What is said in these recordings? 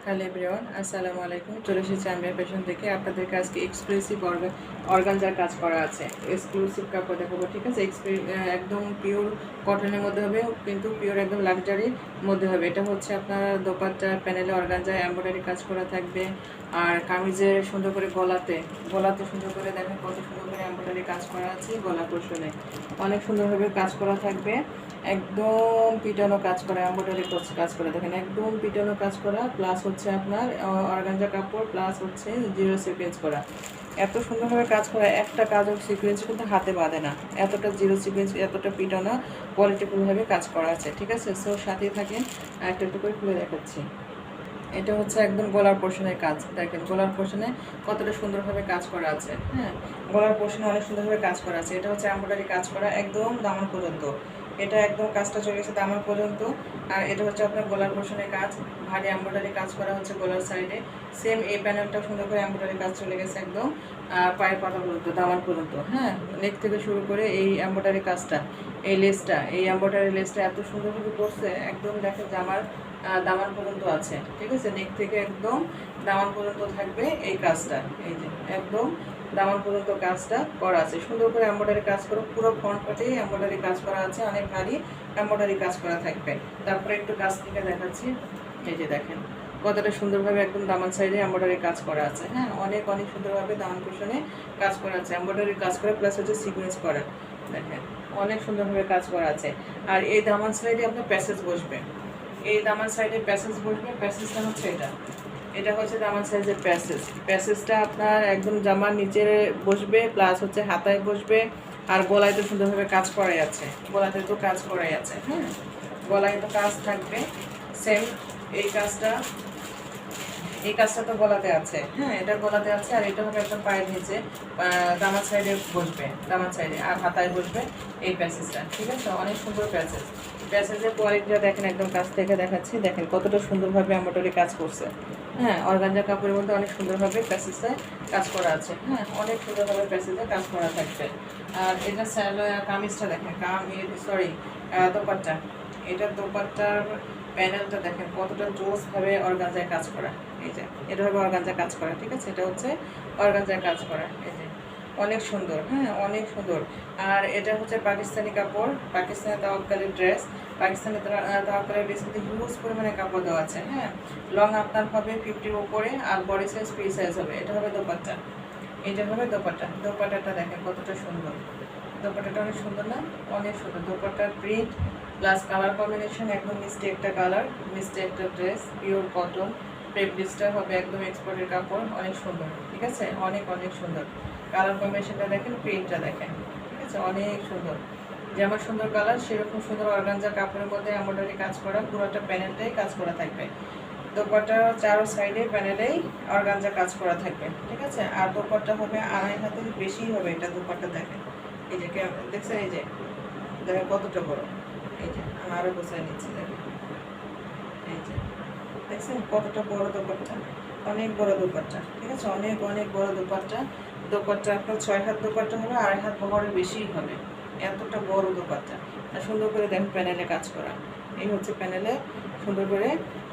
Hello everyone, আসসালামু আলাইকুম। চলে এসেছি আমি ফ্যাশন থেকে আপনাদেরকে আজকে এক্সক্লুসিভ অর্গানজার কাজ করা আছে। এক্সক্লুসিভ কাপড় দেখাবো, ঠিক আছে। একদম পিওর কটনের মধ্যে হবে, কিন্তু পিওর একদম লাক্সারির মধ্যে হবে। এটা হচ্ছে আপনার দোপাট্টার প্যানেলে অর্গানজায় এমব্রয়ডারি কাজ করা থাকবে। আর কামিজের সুন্দর করে গলাতে সুন্দর করে দেখেন কত সুন্দর করে এমব্রয়ডারি কাজ করা আছে। গলা পোর্শনে অনেক সুন্দরভাবে কাজ করা থাকবে। একদম পিটানো কাজ করা, এমব্রয়ডারি কাজ করা, দেখেন একদম পিটানো কাজ করা, প্লাস হচ্ছে আপনার অর্গানজা কাপড়, প্লাস হচ্ছে জিরো সিকোয়েন্স করা। এত সুন্দরভাবে কাজ করা, একটা কাজও সিকোয়েন্স কিন্তু হাতে বাঁধে না, এতটা জিরো সিকোয়েন্স, এতটা পিটানো কোয়ালিটিফুলভাবে কাজ করা আছে, ঠিক আছে। সো সাথেই থাকেন, একটা একটু করে খুলে দেখাচ্ছি। এটা হচ্ছে একদম গলার পোর্শনের কাজ, দেখেন গলার পোর্শনে কতটা সুন্দরভাবে কাজ করা আছে। হ্যাঁ, গলার পোর্শনে অনেক সুন্দরভাবে কাজ করা আছে। এটা হচ্ছে এমব্রয়ডারি কাজ করা একদম দামান পর্যন্ত, এটা একদম কাজটা চলে গেছে দামান পর্যন্ত। আর এটা হচ্ছে আপনার গলার পোর্শনের কাজ, ভারী এমব্রয়ডারি কাজ করা হচ্ছে গলার সাইডে। সেম এই প্যানেলটা সুন্দর করে এমব্রয়ডারি কাজ চলে গেছে একদম পায়ের পাতা পর্যন্ত, দামান পর্যন্ত। হ্যাঁ, নেক থেকে শুরু করে এই এমব্রয়ডারি কাজটা, এই এমব্রয়ডারি লেসটা এত সুন্দরভাবে করছে, একদম দেখেন জামার দামান পর্যন্ত আছে, ঠিক আছে। নেক থেকে একদম দামান পর্যন্ত থাকবে এই কাজটা, এই যে একদম দামান পর্যন্ত কাজটা করা আছে। সুন্দর করে এমব্রয়ডারি কাজ করে পুরো ফ্রন্ট পার্টেই এমব্রয়ডারি কাজ করা আছে, অনেক ভারী এমব্রয়ডারি কাজ করা থাকবে। তারপরে একটু কাজ থেকে দেখাচ্ছি, এই যে দেখেন কতটা সুন্দরভাবে একদম দামান সাইডে এমব্রয়ডারি কাজ করা আছে। হ্যাঁ, অনেক সুন্দরভাবে দামান পোর্শনে কাজ করা আছে, এমব্রয়ডারি কাজ করা, প্লাস হচ্ছে সিকোয়েন্স করা, দেখেন অনেক সুন্দরভাবে কাজ করা আছে। আর এই দামান সাইডে আপনার প্যাসেজ বসবে, এই দামান সাইডে প্যাসেজ বসবে। প্যাসেজটা হচ্ছে এটা হচ্ছে দামান সাইজের প্যাসেজটা আপনার একদম জামার নিচে বসবে, প্লাস হচ্ছে হাতায় বসবে। আর গলায় তো সুন্দরভাবে কাজ করাই আছে, গলাতে তো কাজ করাই আছে। হ্যাঁ, গলায় তো কাজ থাকবে সেম। এই কাজটা তো গলাতে আছে। হ্যাঁ, এটা গলাতে আছে। আর এটা হবে একদম পায়ের নিচে দামার সাইডে বসবে, দামার সাইডে আর হাতায় বসবে এই প্যাসেজটা, ঠিক আছে। অনেক সুন্দর প্যাসেজের কোয়ালিটিটা দেখেন, একদম কাছ থেকে দেখাচ্ছি, দেখেন কতটা সুন্দরভাবে এমব্রয়ডারি কাজ করছে। হ্যাঁ, অর্গানজা কাপড়ের মধ্যে অনেক সুন্দরভাবে প্যাসেজে কাজ করা আছে। হ্যাঁ, অনেক সুন্দরভাবে প্যাসেজে কাজ করা থাকবে। আর এটা কামিজটা দেখেন, দোপাট্টা, এটা দোপাট্টার প্যানেলটা দেখেন কতটা জোসভাবে অর্গানজায় কাজ করা। এই যে এটা হবে অর্গানজায় কাজ করা, ঠিক আছে। এটা হচ্ছে অর্গানজায় কাজ করা, এই যে অনেক সুন্দর। হ্যাঁ, অনেক সুন্দর। আর এটা হচ্ছে পাকিস্তানি কাপড়, পাকিস্তানি তাওয়াক্কালের ড্রেস। পাকিস্তানি তাওয়াক্কালের ড্রেস কিন্তু হিউজ পরিমাণে কাপড় দেওয়া আছে। হ্যাঁ, লং আপনার হবে 50-র উপরে, আর বডি সাইজ ফ্রি সাইজ হবে। এটা হবে দোপাট্টা, এটা হবে দোপাট্টাটা দেখেন কতটা সুন্দর। দোপাট্টাটা অনেক সুন্দর না? অনেক সুন্দর। দোপাট্টার প্রিন্ট প্লাস কালার কম্বিনেশন একদম মিষ্টি একটা কালার, মিষ্টি একটা ড্রেস, পিওর কটন। ফেব্রিক্সটা হবে একদম এক্সপোর্টের কাপড়, অনেক সুন্দর, ঠিক আছে। অনেক সুন্দর কালার কম্বিনেশনটা দেখেন, প্রিন্টটা দেখেন, ঠিক আছে, অনেক সুন্দর। যেমন সুন্দর কালার, সেরকম সুন্দর অর্গানজা কাপড়ের মধ্যে এমব্রয়ডারি কাজ করা, পুরোটা প্যানেলটাই কাজ করা থাকবে। দোপাট্টার চারো সাইডে প্যানেলেই অর্গানজা কাজ করা থাকবে, ঠিক আছে। আর দোপাট্টা হবে 2.5 হাতের বেশি হবে। এটা দোপাট্টা দেখেন, এই যে দেখছেন, এই যে দেখেন কতটা বড়। এই যে আমি আরো গোছায় নিচ্ছি, দেখেন এই যে দেখছেন কতটা বড় দোপাট্টা, অনেক বড় দোপাট্টা, ঠিক আছে। অনেক বড় দোপাট্টা। দোপাট্টা আপনার 6 হাত দোপাট্টা হবে, 2.5 হাত বহরের বেশিই হবে, এতটা বড় দোপাট্টা। আর সুন্দর করে দেখেন প্যানেলে কাজ করা, এই হচ্ছে প্যানেলে সুন্দর করে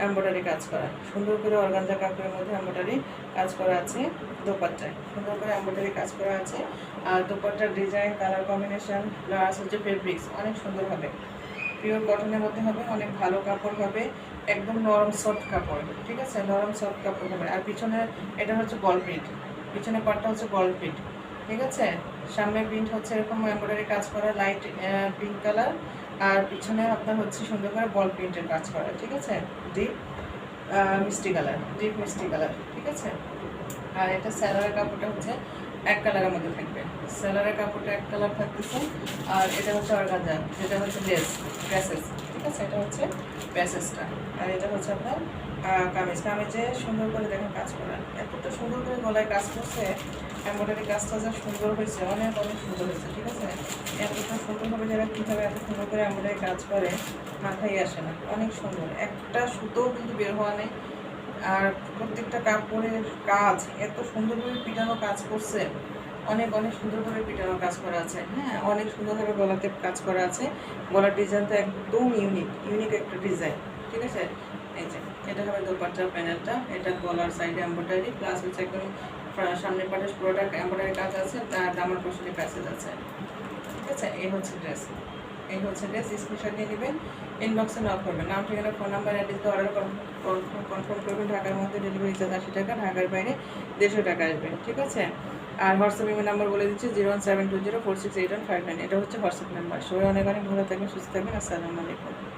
এমব্রয়ডারি কাজ করা, সুন্দর করে অর্গানজা কাপড়ের মধ্যে এমব্রয়ডারি কাজ করা আছে। দোপাট্টায় সুন্দর করে এমব্রয়ডারি কাজ করা আছে। আর দোপাট্টার ডিজাইন, কালার কম্বিনেশন প্লাস হচ্ছে ফেব্রিক্স অনেক সুন্দর হবে। পিওর কটনের মধ্যে হবে, অনেক ভালো কাপড় হবে, একদম নরম সফট কাপড়, ঠিক আছে, নরম সফট কাপড় হবে। আর পিছনে এটা হচ্ছে বল প্রিন্ট, পিছনে পাটটা হচ্ছে বল প্রিন্ট, ঠিক আছে। সামনে প্রিন্ট হচ্ছে এরকম এমব্রয়ডারি কাজ করা, লাইট পিঙ্ক কালার। আর পিছনে আপনার হচ্ছে সুন্দর করে বল প্রিন্টের কাজ করা, ঠিক আছে, ডিপ মিষ্টি কালার, ঠিক আছে। আর এটা স্যালোয়ারের কাপড়টা হচ্ছে এক কালারের মধ্যে থাকবে, স্যালোয়ারের কাপড়টা এক কালার থাকতেছে। আর এটা হচ্ছে অর্গানজা, যেটা হচ্ছে প্যাসেজ, ঠিক আছে, এটা হচ্ছে প্যাসেজটা। আর এটা হচ্ছে আপনার কামিজে সুন্দর করে দেখেন কাজ করা, এতটা সুন্দর করে গলায় কাজ করছে। এমব্রয়ডারি কাজটা যা সুন্দর হয়েছে, অনেক সুন্দর হয়েছে, ঠিক আছে। এতটা সুন্দরভাবে যারা কীভাবে এত সুন্দর করে এমব্রয়ডারি কাজ করে মাথায় আসে না, অনেক সুন্দর। একটা সুতোও কিন্তু বের হওয়া নেই। আর প্রত্যেকটা কাপড়ের কাজ এত সুন্দরভাবে পিটানো কাজ করছে, অনেক সুন্দরভাবে পিটানো কাজ করা আছে। হ্যাঁ, অনেক সুন্দরভাবে গলাতে কাজ করা আছে। গলার ডিজাইনটা একদম ইউনিক একটা ডিজাইন, ঠিক আছে। এই যে এটা হবে দোপাট্টার প্যানেলটা। এটা গলার সাইডে এমব্রয়ডারি প্লাস হচ্ছে একদম সামনের পাটে পুরোটা এমব্রয়ডারি কাজ আছে, তার দামার পোশনে প্যাসেজ আছে। ঠিক আছে, এই হচ্ছে ড্রেস। এই হচ্ছে ড্রেস। স্ক্রিনশট নিয়ে নেবেন, ইনবক্সে নক করবেন, নাম ঠিকানা ফোন নাম্বার অ্যাড্রেস দিয়ে অর্ডার কনফার্ম করবেন। ঢাকার মধ্যে ডেলিভারি চার্জ 80 টাকা, ঢাকার বাইরে 150 টাকা আসবে। ঠিক আছে, আর হোয়াটসঅ্যাপ ইমেল নাম্বার বলে দিচ্ছি 01720468159। এটা হচ্ছে হোয়াটসঅ্যাপ নাম্বার। সবাই অনেক অনেক ভালো থাকবেন, সুস্থ থাকবেন। আসসালামু আলাইকুম।